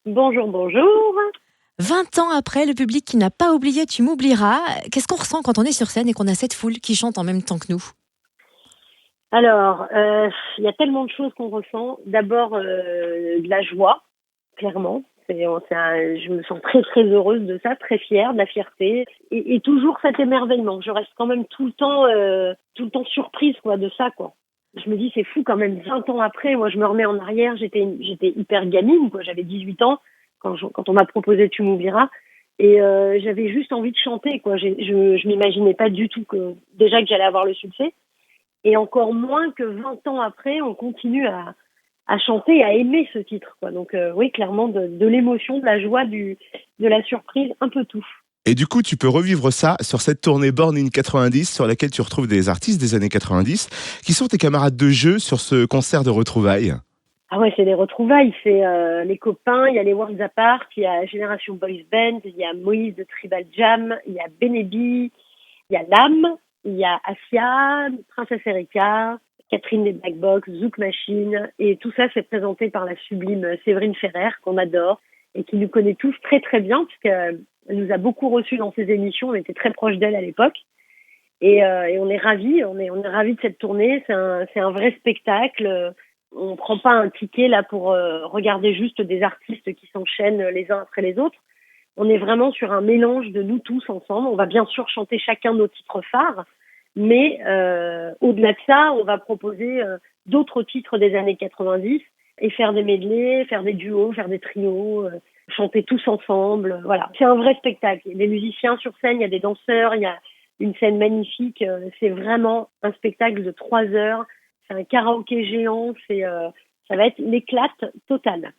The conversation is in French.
Bonjour, bonjour. 20 ans après, le public qui n'a pas oublié Tu m'oublieras, qu'est-ce qu'on ressent quand on est sur scène et qu'on a cette foule qui chante en même temps que nous? Alors, il y a tellement de choses qu'on ressent. D'abord, de la joie, clairement. Je me sens très très heureuse de ça, très fière, de la fierté, et toujours cet émerveillement. Je reste quand même tout le temps surprise quoi de ça quoi. Je me dis c'est fou quand même 20 ans après. Moi, je me remets en arrière. J'étais hyper gamine quoi. J'avais 18 ans quand on m'a proposé Tu m'oublieras. Et j'avais juste envie de chanter quoi. Je m'imaginais pas du tout que j'allais avoir le succès. Et encore moins que 20 ans après, on continue à chanter, à aimer ce titre, quoi. Donc oui, clairement, de l'émotion, de la joie, de la surprise, un peu tout. Et du coup, tu peux revivre ça sur cette tournée Born in 90 sur laquelle tu retrouves des artistes des années 90 qui sont tes camarades de jeu sur ce concert de retrouvailles. Ah ouais, c'est les retrouvailles, c'est les copains, il y a les Worlds Apart, il y a Génération Boys Band, il y a Moïse de Tribal Jam, il y a Benebi, il y a Lame, il y a Asia, Princesse Erika, Catherine des Black Box, Zouk Machine, et tout ça c'est présenté par la sublime Séverine Ferrer, qu'on adore, et qui nous connaît tous très très bien, puisqu'elle nous a beaucoup reçus dans ses émissions, on était très proches d'elle à l'époque, et on est ravis, on est ravis de cette tournée, c'est un vrai spectacle, on prend pas un ticket là pour regarder juste des artistes qui s'enchaînent les uns après les autres. On est vraiment sur un mélange de nous tous ensemble. On va bien sûr chanter chacun nos titres phares, mais au-delà de ça, on va proposer d'autres titres des années 90 et faire des medleys, faire des duos, faire des trios, chanter tous ensemble. Voilà, c'est un vrai spectacle. Il y a des musiciens sur scène, il y a des danseurs, il y a une scène magnifique. C'est vraiment un spectacle de 3 heures. C'est un karaoké géant. Ça va être l'éclate totale.